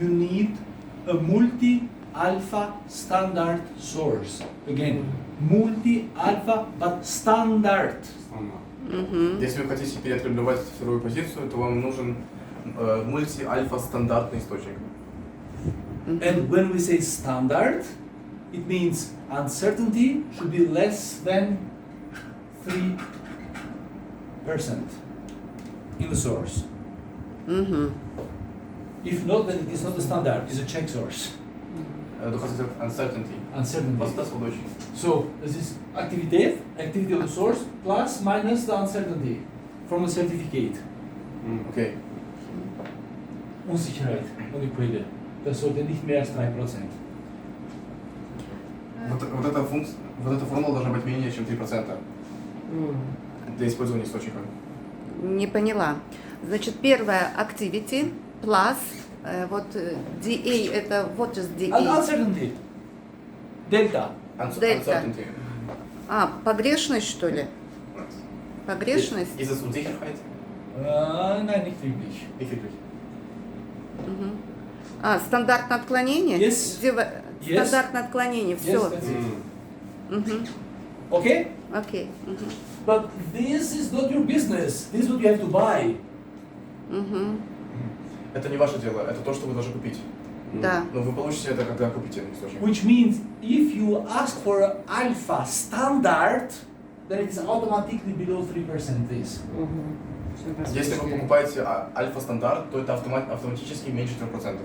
You need a multi-alpha-standard source. Again, multi-alpha, but standard. Если вы хотите переотребовать вторую позицию, то вам нужен мульти-альфа-стандартный источник. And when we say standard, it means uncertainty should be less than 3% in the source. If not, then it is not a standard, it's a check source. Du hast gesagt uncertainty. Uncertainty. Was ist das auf Deutsch? So, this is activity of the source, plus minus the uncertainty from the certificate. Okay. Unsicherheit, Monopolie. Das sollte nicht mehr als 3%. Вот эта формула должна быть менее чем 3% для использования источника. Не поняла. Значит, первое activity plus вот DA это what is DA? Uncertainty. Delta. Uncertainty. Погрешность что ли? Погрешность? Ist es Unsicherheit? Nein, nicht wirklich. Nicht wirklich. Стандартное отклонение? Yes. Стандартное отклонение, все. Yes, that's it. Okay? Окей. But this is not your business. This is what you have to buy. Это не ваше дело, это то, что вы должны купить. Да. Но вы получите это, когда купите источник. Which means if you ask for an alpha standard, then it is automatically below 3% this. Если вы покупаете альфа-стандарт, то это автоматически меньше 3%.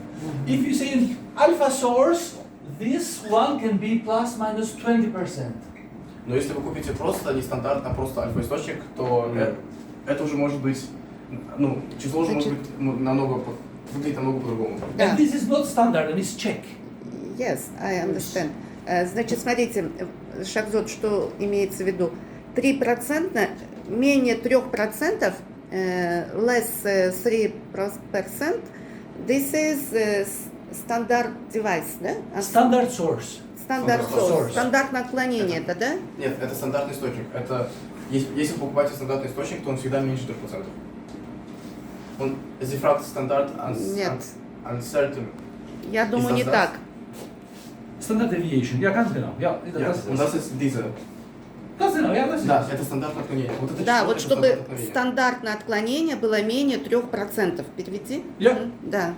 If you say alpha source, this one can be plus minus 20%. Но если вы купите просто не стандарт, а просто альфа-источник, то это уже может быть, ну, число уже может быть выглядит намного по-другому. And this is not standard, and it's check. Yes, I understand. Значит, смотрите, Шахзод, что имеется в виду? 3%, менее 3%, less 3%, this is standard device, да? Standard source. Стандарт source. Стандартное отклонение это, да? Нет, это стандартный источник. Это, если вы покупаете стандартный источник, то он всегда меньше 3%. Он зефракт стандарт uncertain. Я думаю, не так. Standard deviation. Ja, ganz genau. Ja, Das ist diese. Ganz genau, ja, das ist. Да, это стандартное отклонение. Вот это Да, число, вот это чтобы стандартное отклонение. стандартное отклонение было менее 3%. Переведи. Ja. Да.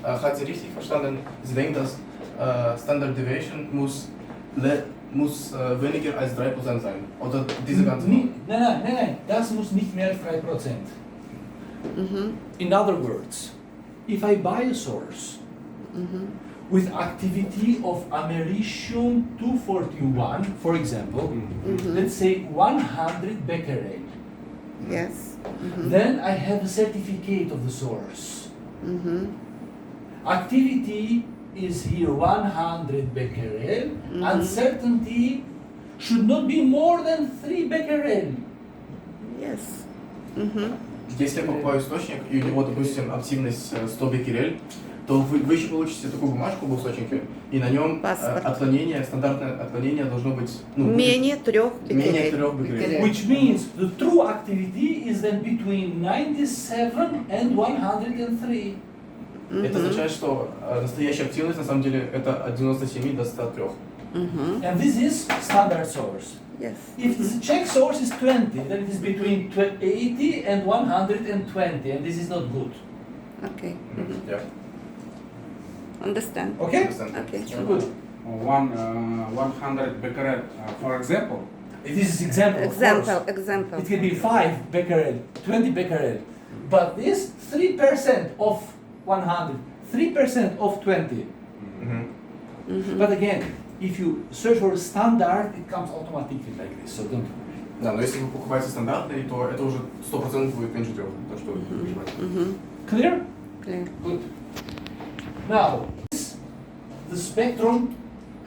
Hat sie richtig verstanden? Sie denken, dass Standard Deviation muss weniger als 3% sein? Oder diese ganze... Nein, das muss nicht mehr als 3%. In other words, if I buy a source with activity of americium-241, for example, let's say 100 becquerel, Yes. then I have a certificate of the source. Activity is here 100 becquerel, uncertainty should not be more than 3 becquerel. Yes. Если я покупаю источник, и у него, допустим, активность 100 беккерель, то вы еще получите такую бумажку в источнике, и на нем отклонение, стандартное отклонение должно быть менее 3 беккерель. Which means the true activity is then between 97 and 103. Это означает, что настоящая активность на самом деле это от 97 до 103. And this is standard source. Yes. If the check source is 20, then it is between 80 and 120, and this is not good. Okay. Yeah. Understand. Okay? Understand. Okay. Good. 100 becquerel, for example. This is example. Of course. Example. It can be 5 becquerel, 20 becquerel, but this 3% of 100, 3% of 20. But again, if you search for a standard, it comes automatically like this, so don't worry. Да, но если вы покупаете стандартный, то это уже 100% будет меньше 3, так что не переживайте. Clear? Clear. Good. Now, the spectrum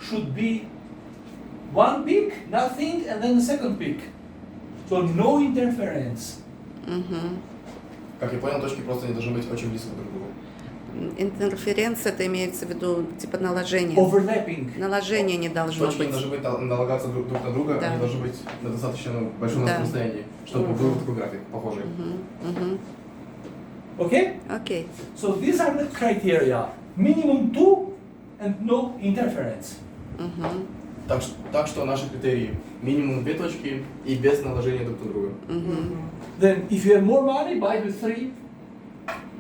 should be one peak, nothing, and then the second peak. So no interference. Как я понял, точки просто не должны быть очень близко друг к другу. Интерференция, это имеется в виду типа наложение. Overlapping. Наложение не должно Точки не быть. должны быть налагаться друг на друга, Да. они должны быть на достаточно большом расстоянии, чтобы был такой график похожий. Okay? Окей. So these are the criteria. minimum 2 and no interference. Так что наши критерии минимум 2 точки и без наложения друг на друга. Then if you have more money, buy with 3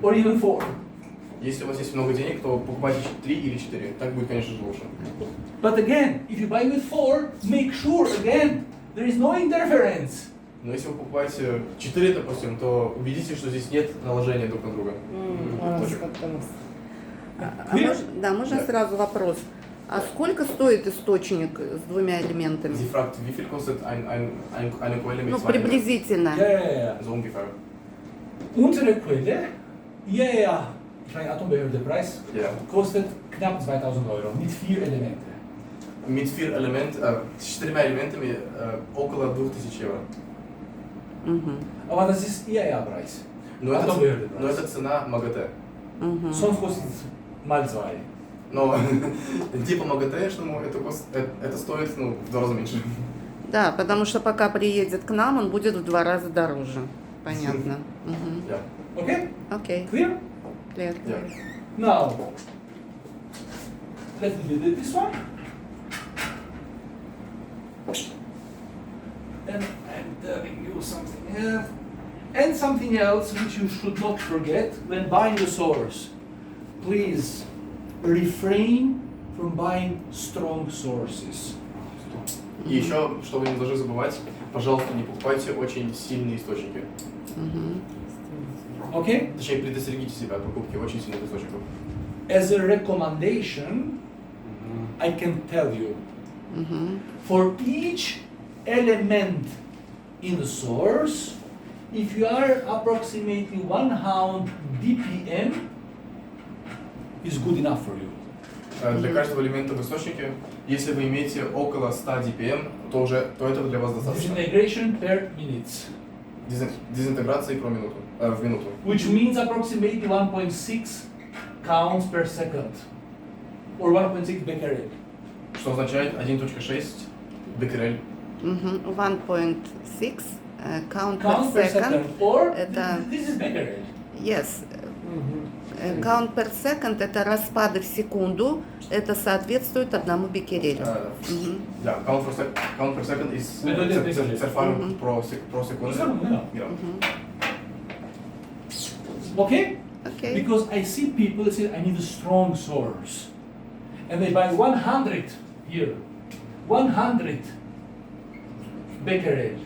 or even 4. Если у вас есть много денег, то покупайте 3 или 4. Так будет, конечно же, лучше. But again, if you buy with 4, make sure again there is no interference. Но если вы покупаете 4, допустим, то убедитесь, что здесь нет наложения друг на друга. Точек. Можно сразу вопрос. А сколько стоит источник с двумя элементами? Sie fragt, wie viel kostet eine Quelle mit Ну, zwei приблизительно. Yeah. So ungefähr. Unsere Quelle, ich meine Atombehördepreis, Ja. kostet knapp 2000 Euro mit 4 Elementen. Mit 4 с 4 элементами около 2000 евро. Aber das ist IAEA-Preis. Но Atombehördepreis. это цена МАГАТЭ. Sonst kostet es mal 2. Но типа МАГАТЭшному это стоит в 2 раза меньше. Да, потому что пока приедет к нам, он будет в 2 раза дороже. Понятно. Yeah. Okay? Окей. Clear? Clear. Yeah. Now, let me do this one. And I'm telling you something else. And something else which you should not forget when buying a source. Please refrain from buying strong sources. И еще, что вы не должны забывать, пожалуйста, не покупайте очень сильные источники. Okay? Точнее, предостерегите себя от покупки очень сильных источников. As a recommendation, I can tell you, for each element in the source, if you are approximately 100 BPM, is good enough for you. Для каждого элемента в источнике, если вы имеете около 100 dpm, то этого для вас достаточно. Disintegration per minute. Дезинтеграции в минуту. Which means approximately 1.6 counts per second. Or 1.6 becquerel. Что означает 1.6 беккерель. 1.6 count Count per second. Or Это- this is becquerel. Yes. Count per second это распады в секунду, это соответствует 1 беккерелю. Да, count per second is зерфалюм про секунду. Yeah. Okay? Окей. Because I see people that say, I need a strong source. And they buy 100 here. 100 becquerel.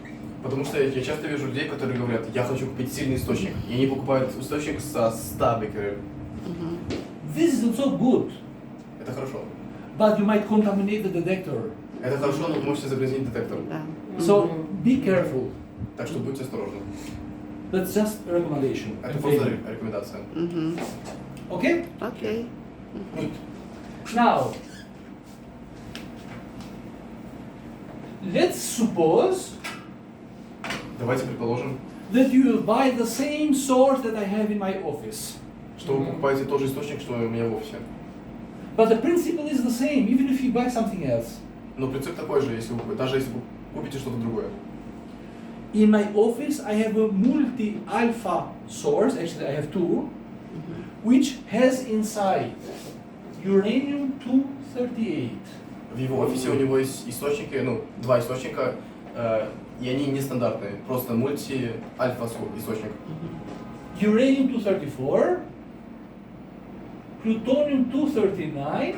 Потому что я часто вижу людей, которые говорят, я хочу купить сильный источник. И они покупают источник со 100 беккерель. This is also good. Это хорошо. But you might contaminate the detector. Это хорошо, но вы можете загрязнить детектор. Да. So be careful. Так что будьте осторожны. That's just a recommendation. Это просто рекомендация. Okay? Окей. Good. Now, let's suppose Давайте предположим, that you will buy the same source that I have in my office. что вы покупаете тот же источник, что у меня в офисе. But the principle is the same, even if you buy something else. Но принцип такой же, даже если вы купите что-то другое. In my office, I have a multi-alpha source, actually I have two, which has inside uranium-238. В его офисе у него есть источники, 2 источника, и они нестандартные, просто мульти-альфа источник. Uranium-234, plutonium-239,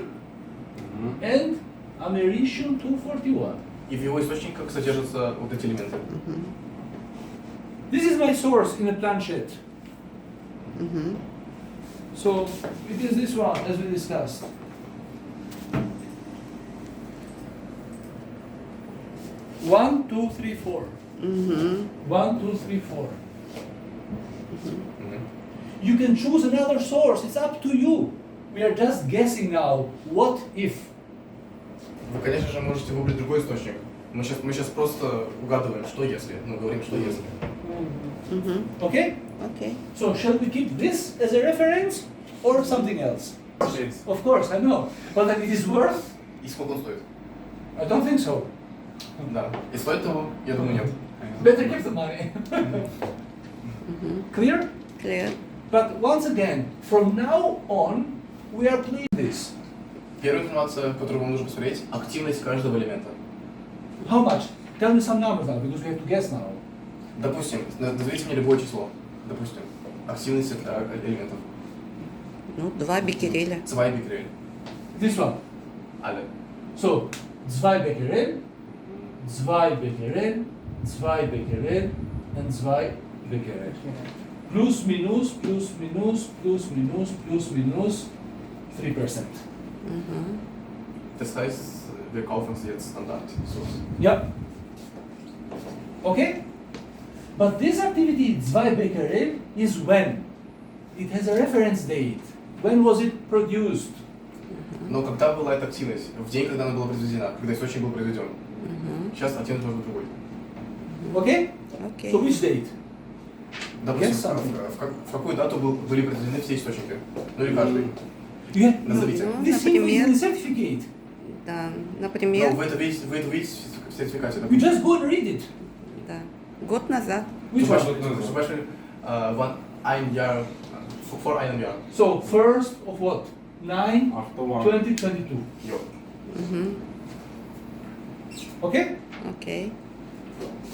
and americium-241. И в его источниках содержатся вот эти элементы. This is my source in a planchette. So it is this one, as we discussed. One, two, three, four. 1, 2, 3, 4. You can choose another source. It's up to you. We are just guessing now. What if? Вы, конечно же, можете выбрать другой источник. Мы сейчас просто угадываем, что если. Говорим, что если. Okay? Окей. So shall we keep this as a reference or something else? Yes. Of course, I know. But that it is worth? И сколько он стоит? I don't think so. Да. И стоит того? Я думаю, нет. Better keep the money. Clear? Clear. But once again, from now on, we are playing this. Первая информация, которую вам нужно посмотреть, активность каждого элемента. How much? Tell me some numbers now, because we have to guess now. Допустим, назовите мне любое число. Допустим, активность элементов. Ну, 2 беккереля. 2 беккерель. This one. Alle. So, 2 Becquerel, 2 Becquerel, 2 Becquerel, and 2 Becquerel. Plus, minus, plus, minus, plus, minus, plus, minus, 3%. Das heißt, wir kaufen jetzt Standard. So. Yeah. Okay? But this activity, 2 Becquerel, is when? It has a reference date. When was it produced? Но когда была эта активность? В день, когда она была произведена, когда источник был произведен. Сейчас активность может быть другой. Okay? Окей. So which date? Допустим, Yes, something. в какую дату были произведены все источники? Ну или каждый. Yeah. Назовите. This info is in Например, the certificate. да, Ну, например, вы это видите в сертификате. You just go and read it. да, год назад. Which one? Zum Beispiel, ein Jahr, vor einem Jahr. So, 1st of what? 9, After one. 2022. Jo. Okay? Окей.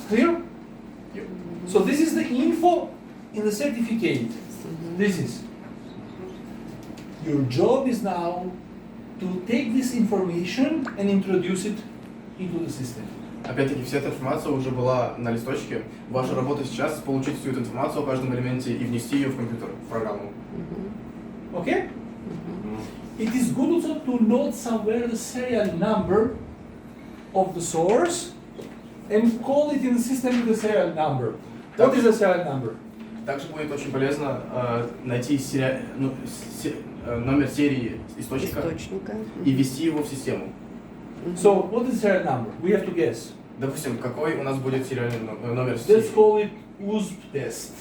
Clear? Jo. So this is the info in the certificate. This is. Your job is now to take this information and introduce it into the system. Опять-таки, вся эта информация уже была на листочке. Ваша работа сейчас получить всю эту информацию о каждом элементе и внести ее в компьютер, в программу. Okay? It is good also to note somewhere the serial number of the source and call it in the system with the serial number. What is the serial number? Также будет очень полезно найти номер серии источника Источника. и ввести его в систему. So, what is the serial number? We have to guess. Допустим, какой у нас будет сериальный номер Let's серии? call it USP test.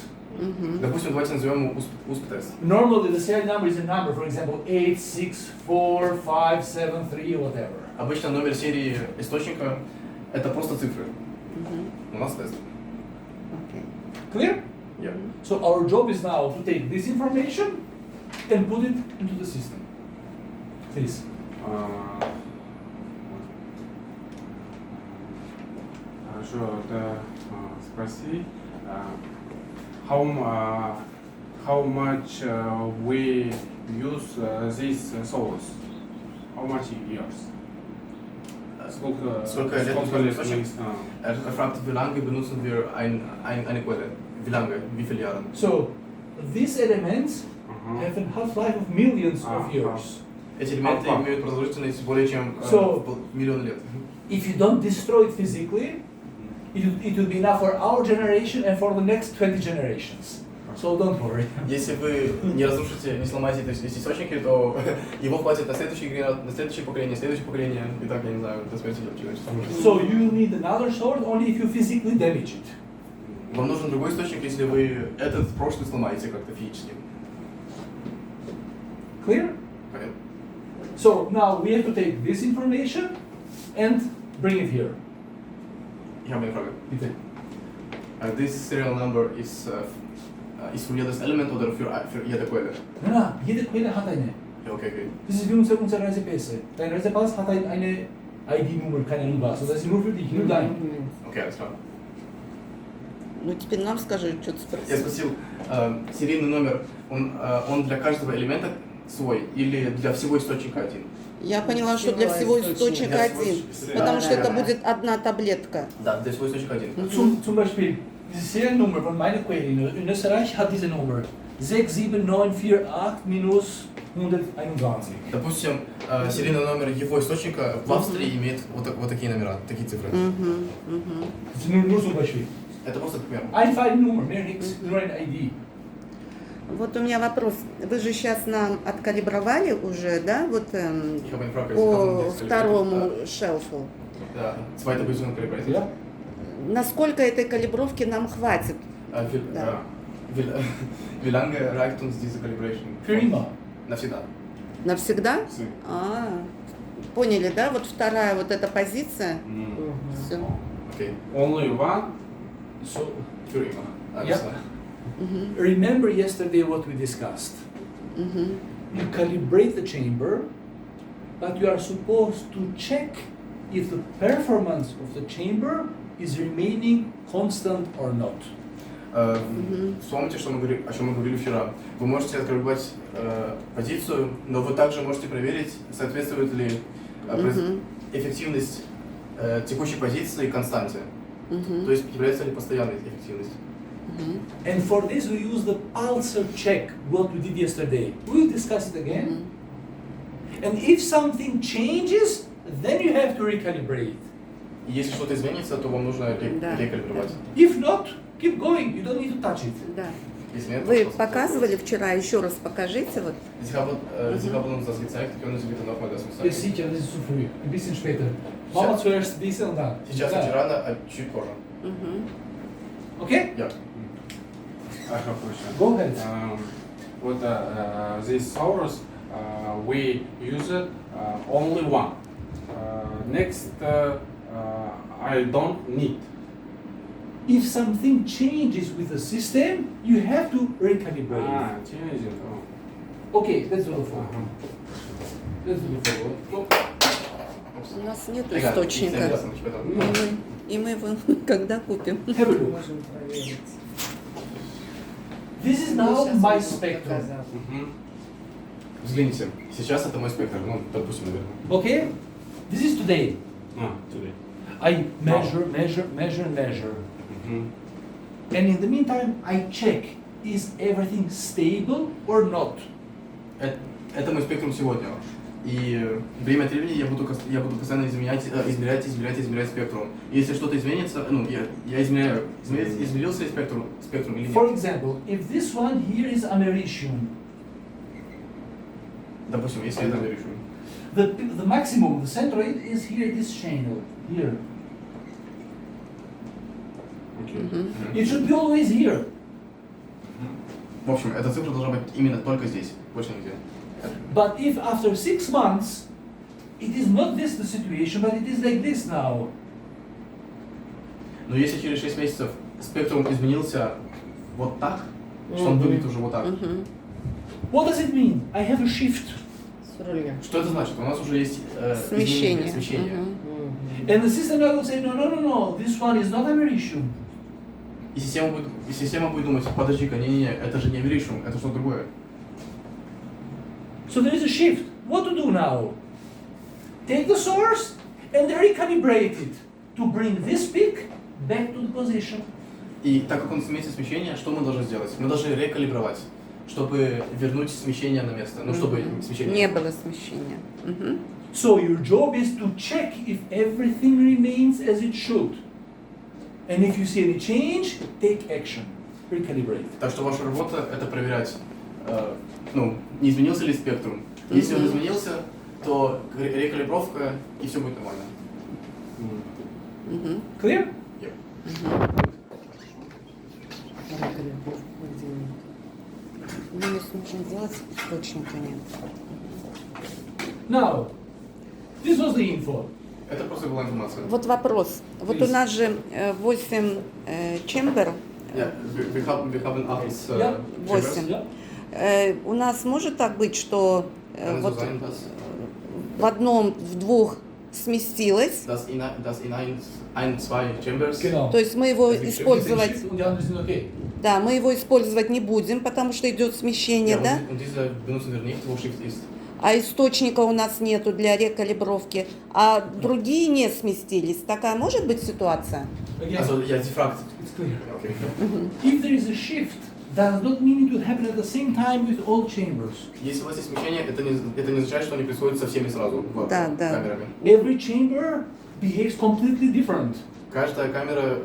Допустим, давайте назовем его УСП-тест. Normally, the serial number is a number, for example, 8, 6, 4, 5, 7, 3, whatever. Обычно номер серии источника это просто цифры. У нас тест. Окей. Clear? Yeah. So our job is now to take this information and put it into the system. Please. Хорошо, это спроси, how much we use this source? How much years? Сколько лет мы источник? Er fragt, wie lange benutzen wir eine Quelle? Wie lange? Wie viele Jahre? So these elements have a half-life of millions of years. Эти элементы имеют продолжительность более чем миллион лет. If you don't destroy it physically, it will be enough for our generation and for the next 20 generations. So don't worry. Если вы не разрушите, не сломаете эти источники, то его хватит на следующее поколение, и так, я не знаю, до смерти человечества. So you will need another sword only if you physically damage it. Вам нужен другой источник, если вы этот прошлый сломаете как-то физически. Clear? Понятно? So now we have to take this information and bring it here. Ich habe eine Frage. Bitte. This serial number is für jedes Element oder für jede Quelle? Na, jede Quelle hat eine. Ja, okay. Das ist wie unser Reisepässe. Dein Reisepass hat eine ID-Nummer, keine Nummer. So, das ist nur für dich, nur dein. Okay, alles klar. Ну, теперь нам скажи, что ты Я спросил. спросил, серийный номер, он для каждого элемента свой или для всего источника один? Я поняла, что для всего источника один, потому что это будет одна таблетка. Да, для всего источника один. Zum Beispiel, diese Seriennummer von meiner Quelle in Österreich hat diese Nummer 67948 minus 121. Допустим, серийный номер его источника в Австрии имеет вот такие номера, такие цифры. Das ist nur zum Beispiel. Это просто пример. Einfache Nummer, mehr nichts, nur ein ID. Вот у меня вопрос. Вы же сейчас нам откалибровали уже, да, вот Ich habe eine Frage. по второму шелфу. Да, zweite Position calibrated. Ja? Насколько этой калибровки нам хватит? Да. Wie lange reicht uns diese Calibration? Für immer. Навсегда. Навсегда? Sí. Поняли, да? Вот вторая вот эта позиция. Все. Okay. Only one? So, Für immer. Alles Ja. klar. remember yesterday what we discussed. you calibrate the chamber, but you are supposed to check if the performance of the chamber is remaining constant or not. Вспомните, о чем мы говорили вчера. Вы можете открывать позицию, но вы также можете проверить, соответствует ли эффективность текущей позиции константе. То есть является ли постоянной эффективность. And for this we use the pulsar check, what we did yesterday. We'll discuss it again. And if something changes, then you have to recalibrate. Если что-то изменится, то вам нужно рекалибровать. If not, keep going. You don't need to touch it. Да. Если нет, Вы то показывали вчера, еще раз покажите. Вот. Sie haben uns das gezeigt, können Sie bitte nochmal das Ja, zeigen? sicher, das ist zu früh. Ein bisschen später. Machen wir zuerst diese und dann. Сейчас очень рано, а чуть позже. Okay? Ja. I have a question. Go ahead. What this source we use it only one. Next I don't need. If something changes with the system, you have to recalibrate. Change it. Okay, let's do the forward. Let's do the forward. У нас нет Egal, источника. ich das später. И мы его когда купим? Have a look. This is now my spectrum. Взгляните, сейчас это мой спектр, ну, допустим, наверное. Okay? This is today. Today. I measure, measure, measure, measure. And in the meantime, I check, is everything stable or not? Это мой спектр сегодня. И время от времени я буду постоянно измерять спектрум. Если что-то изменится, ну, я измеряю, изменился ли спектрум или нет. For example, if this one here is americium, Допустим, если это решу. the maximum, the center is here, this channel, here. It should be always here. В общем, эта цифра должна быть именно только здесь, больше нигде. But if after 6 months, it is not this the situation, but it is like this now. Но если через 6 месяцев спектрум изменился вот так, что он выглядит уже вот так. What does it mean? I have a shift. Что это значит? У нас уже есть Смещение. And the system now will say, no, this one is not americium. И система будет думать, подожди-ка, не-не-не, это же не америшум, это что-то другое. So there is a shift. What to do now? Take the source and recalibrate it to bring this peak back to the position. И так как он имеет смещение, что мы должны сделать? Мы должны рекалибровать, чтобы вернуть смещение на место. Ну, чтобы смещение... Не было смещения. So your job is to check if everything remains as it should. And if you see any change, take action. Recalibrate. Так что ваша работа — это проверять, ну, не изменился ли спектрум. Если он изменился, то рекалибровка, и все будет нормально. Clear? Yep. Мы не сможем делать источника нет. Now, this was the info. Это просто была информация. Вот вопрос. Вот у нас же 8 чембер. Yeah, wir haben 8 Ja. 8. У нас может так быть, что вот в одном, в двух сместилось. Das in ein, zwei chambers. Genau. То есть мы его использовать, Und die anderen sind okay. да, мы его использовать не будем, потому что идет смещение, Ja, да? und diese benutzen wir nicht, wo Shift ist. А источника у нас нету для рекалибровки, а другие не сместились. Такая может быть ситуация? Again, Also, ja, die fragt. it's clear. Okay. If there is a shift, does not mean it will happen at the same time with all chambers. Если у вас есть смещение, это не означает, что они происходят со всеми сразу, Да, да. камерами. Every chamber behaves completely different. Каждая камера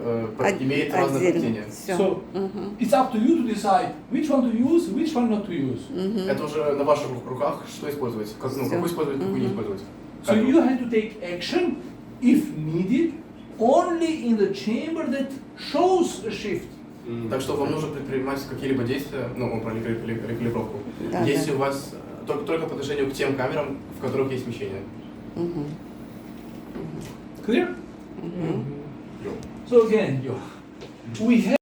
имеет разное поведение. Все. So it's up to you to decide which one to use, which one not to use. Это уже на ваших руках, что использовать, какую использовать, какую не использовать. So you have to take action, if needed, only in the chamber that shows a shift. Так что вам нужно предпринимать какие-либо действия, ну, про рекалибровку, Да, если да. у вас только по отношению к тем камерам, в которых есть смещение. Clear? So again, we have